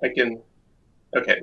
I can. Okay.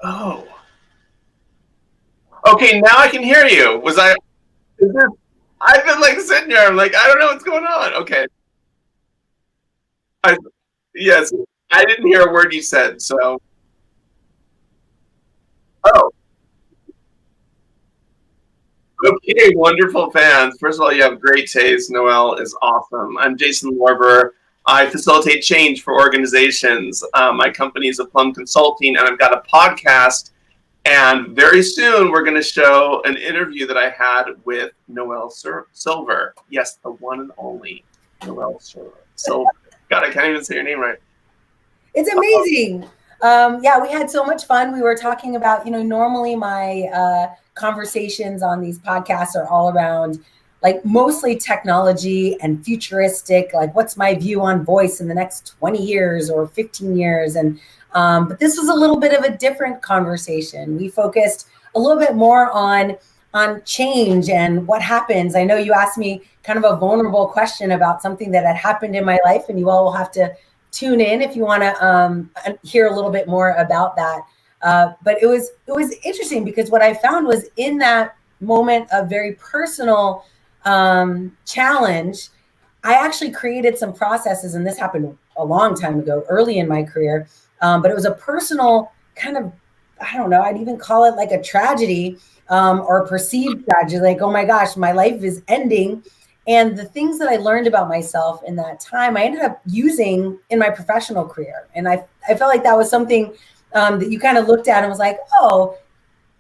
Oh. Okay, now I can hear you. Was I? Is this, I've been like sitting here. I'm like, I don't know what's going on. Okay. I, yes, I didn't hear a word you said. So, oh, okay, wonderful fans. First of all, you have great taste. Noelle is awesome. I'm Jason Lorber. I facilitate change for organizations. My company is a Plum Consulting, and I've got a podcast. And very soon, we're going to show an interview that I had with Noelle Silver. Yes, the one and only Noelle Silver. God, I can't even say your name right. It's amazing. Yeah, we had so much fun. We were talking about, normally my conversations on these podcasts are all around like mostly technology and futuristic, like what's my view on voice in the next 20 years or 15 years. And but this was a little bit of a different conversation. We focused a little bit more on change and what happens. I know you asked me kind of a vulnerable question about something that had happened in my life, and you all will have to tune in if you want to hear a little bit more about that. But it was interesting because what I found was in that moment of very personal challenge, I actually created some processes, and this happened a long time ago, early in my career. But it was a personal kind of, I don't know, I'd even call it like a tragedy or perceived tragedy, like, oh my gosh, my life is ending. And the things that I learned about myself in that time, I ended up using in my professional career. And I felt like that was something that you kind of looked at and was like, oh,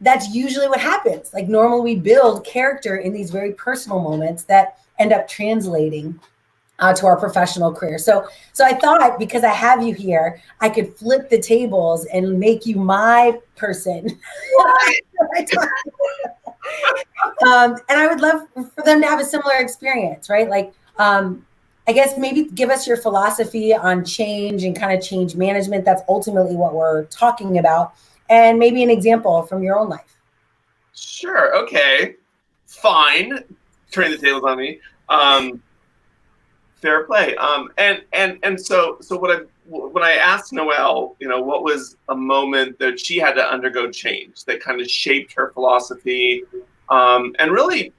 that's usually what happens. Like normally we build character in these very personal moments that end up translating to our professional career. So I thought because I have you here, I could flip the tables and make you my person. And I would love for them to have a similar experience, right? Like, I guess maybe give us your philosophy on change and kind of change management. That's ultimately what we're talking about. And maybe an example from your own life. Sure. Okay. Fine. Turn the tables on me. Fair play. And so what I when I asked Noelle, what was a moment that she had to undergo change that kind of shaped her philosophy, and really,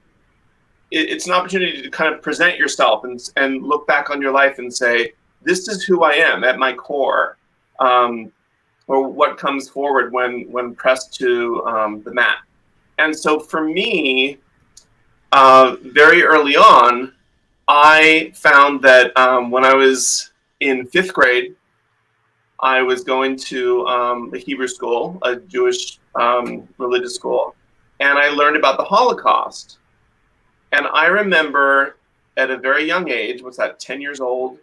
it's an opportunity to kind of present yourself and look back on your life and say, this is who I am at my core, or what comes forward when pressed to the mat. And so for me, very early on, I found that when I was in 5th grade, I was going to a Hebrew school, a Jewish religious school, and I learned about the Holocaust. And I remember at a very young age, what's that, 10 years old,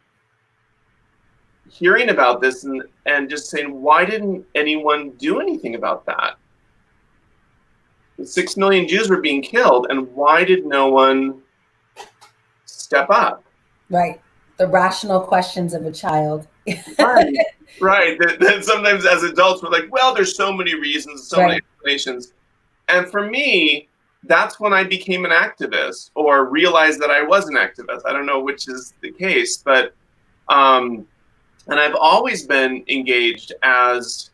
hearing about this and just saying, why didn't anyone do anything about that? 6 million Jews were being killed, and why did no one step up? Right. The rational questions of a child. Right. Right. That sometimes as adults we're like, well, there's so many reasons, so many explanations. And for me, that's when I became an activist or realized that I was an activist. I don't know which is the case, but and I've always been engaged as,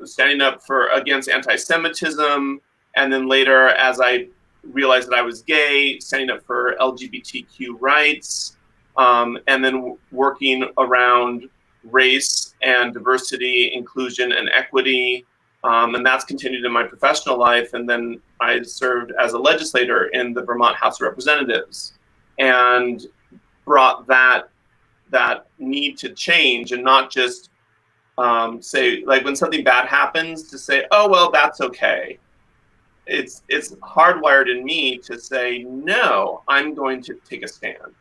standing up against anti-Semitism, and then later, as I realized that I was gay, standing up for LGBTQ rights, and then working around race and diversity, inclusion, and equity. And that's continued in my professional life. And then I served as a legislator in the Vermont House of Representatives and brought that need to change, and not just say, like, when something bad happens, to say, oh, well, that's okay. It's hardwired in me to say, no, I'm going to take a stand.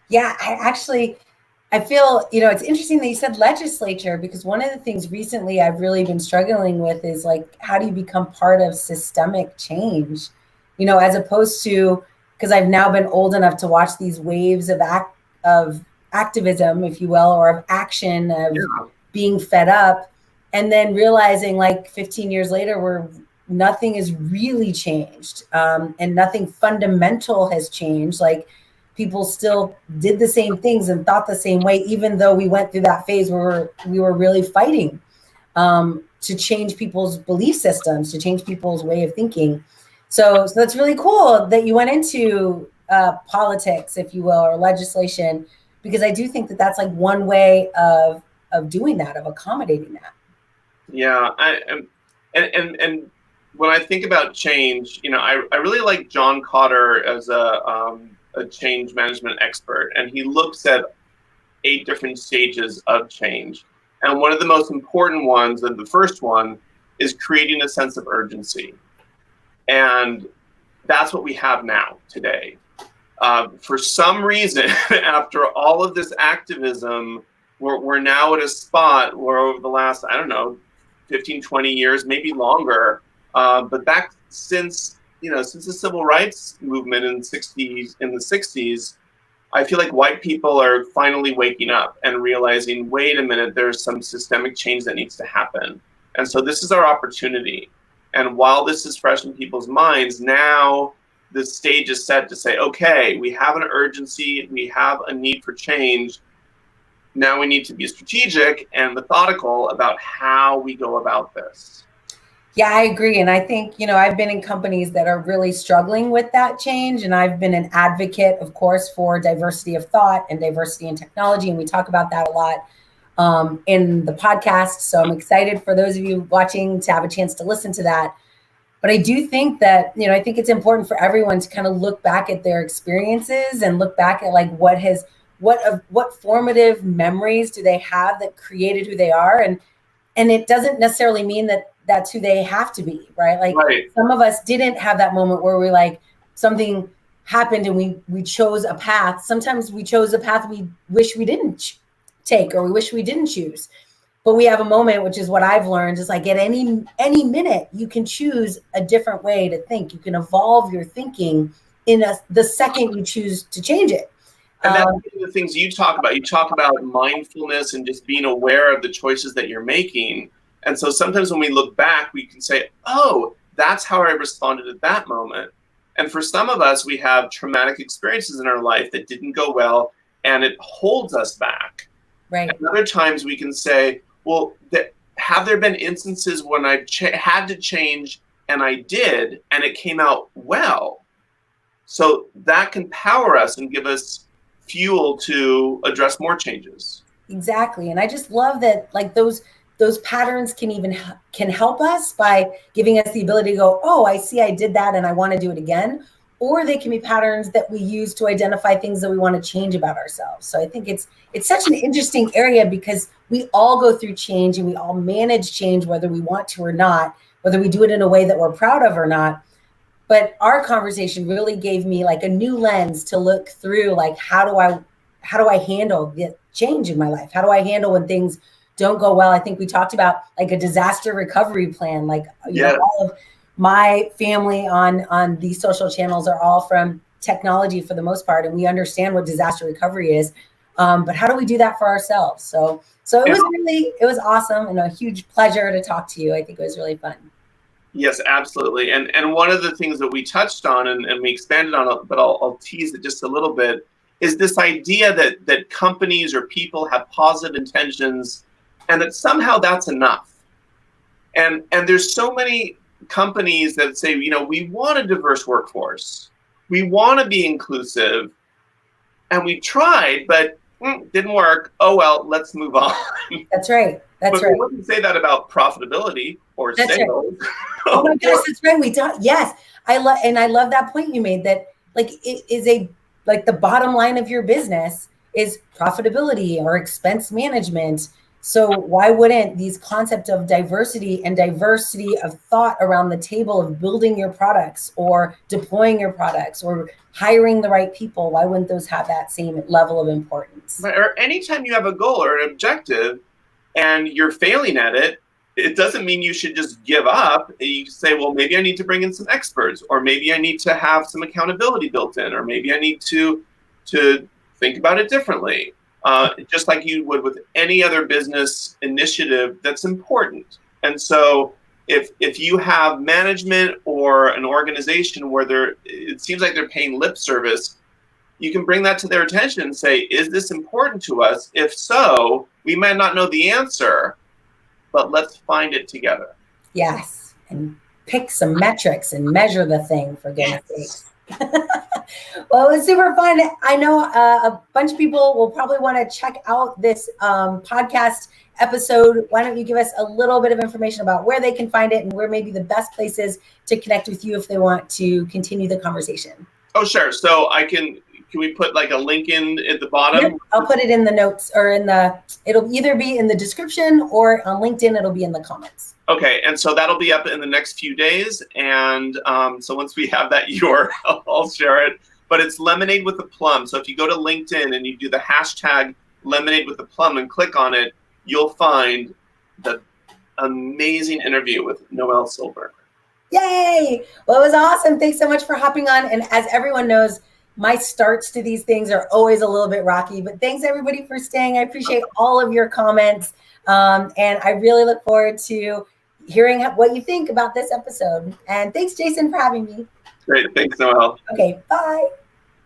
Yeah, I feel, it's interesting that you said legislature, because one of the things recently I've really been struggling with is, like, how do you become part of systemic change? As opposed to, because I've now been old enough to watch these waves of activism, if you will, or of action, of being fed up, and then realizing, like, 15 years later, where nothing has really changed, and nothing fundamental has changed. Like, people still did the same things and thought the same way, even though we went through that phase where we were really fighting to change people's belief systems, to change people's way of thinking. So that's really cool that you went into politics, if you will, or legislation, because I do think that that's, like, one way of doing that, of accommodating that. Yeah, and when I think about change, I really like John Cotter as a change management expert, and he looks at 8 different stages of change. And one of the most important ones, and the first one, is creating a sense of urgency. And that's what we have now today. For some reason, after all of this activism, we're now at a spot where over the last, 15, 20 years, maybe longer, but back since the civil rights movement in the 60s, I feel like white people are finally waking up and realizing, wait a minute, there's some systemic change that needs to happen. And so this is our opportunity. And while this is fresh in people's minds, now the stage is set to say, okay, we have an urgency, we have a need for change. Now we need to be strategic and methodical about how we go about this. Yeah, I agree. And I think, I've been in companies that are really struggling with that change. And I've been an advocate, of course, for diversity of thought and diversity in technology. And we talk about that a lot in the podcast. So I'm excited for those of you watching to have a chance to listen to that. But I do think that, I think it's important for everyone to kind of look back at their experiences and look back at, like, what formative memories do they have that created who they are. And it doesn't necessarily mean that that's who they have to be, right? Like, Some of us didn't have that moment where we're like, something happened and we chose a path. Sometimes we chose a path we wish we didn't take, or we wish we didn't choose. But we have a moment, which is what I've learned, is like, at any minute, you can choose a different way to think. You can evolve your thinking the second you choose to change it. And that's one of the things you talk about. You talk about mindfulness and just being aware of the choices that you're making. And so sometimes when we look back, we can say, oh, that's how I responded at that moment. And for some of us, we have traumatic experiences in our life that didn't go well, and it holds us back. Right. And other times we can say, well, have there been instances when I had to change and I did, and it came out well? So that can power us and give us fuel to address more changes. Exactly. And I just love that, like, those patterns can help us by giving us the ability to go, oh, I see I did that and I want to do it again. or they can be patterns that we use to identify things that we want to change about ourselves. So I think it's such an interesting area because we all go through change and we all manage change, whether we want to or not, whether we do it in a way that we're proud of or not. But our conversation really gave me like a new lens to look through, like, how do I handle the change in my life? How do I handle when things don't go well? I think we talked about like a disaster recovery plan. Like, you know, all of my family on these social channels are all from technology for the most part, and we understand what disaster recovery is. But how do we do that for ourselves? So it was awesome and a huge pleasure to talk to you. I think it was really fun. Yes, absolutely. And one of the things that we touched on and we expanded on, but I'll tease it just a little bit, is this idea that companies or people have positive intentions and that somehow that's enough. And there's so many companies that say, you know, we want a diverse workforce. We want to be inclusive. And we tried, but didn't work. Oh, well, let's move on. That's right. But we wouldn't say that about profitability or sales. Right. Oh my gosh, that's right. We don't. Yes, I love that point you made. That like it is like the bottom line of your business is profitability or expense management. So why wouldn't these concepts of diversity and diversity of thought around the table of building your products or deploying your products or hiring the right people? Why wouldn't those have that same level of importance? Or anytime you have a goal or an objective and you're failing at it, it doesn't mean you should just give up. You say, well, maybe I need to bring in some experts, or maybe I need to have some accountability built in, or maybe I need to think about it differently. Just like you would with any other business initiative that's important. And so if you have management or an organization where it seems like they're paying lip service, you can bring that to their attention and say, is this important to us? If so, we might not know the answer, but let's find it together. Yes, and pick some metrics and measure the thing, for goodness sakes. Well, it was super fun. I know a bunch of people will probably want to check out this podcast episode. Why don't you give us a little bit of information about where they can find it and where maybe the best places to connect with you if they want to continue the conversation? Oh, sure. So can we put like a link in at the bottom? Yep, I'll put it in the notes or it'll either be in the description or on LinkedIn, it'll be in the comments. Okay, and so that'll be up in the next few days. And so once we have that URL, I'll share it. But it's Lemonade with a Plum. So if you go to LinkedIn and you do the hashtag Lemonade with a Plum and click on it, you'll find the amazing interview with Noelle Silber. Yay! Well, it was awesome. Thanks so much for hopping on. And as everyone knows, my starts to these things are always a little bit rocky, but thanks everybody for staying. I appreciate all of your comments. And I really look forward to hearing what you think about this episode. And thanks, Jason, for having me. Great. Thanks, Noelle. Okay, bye.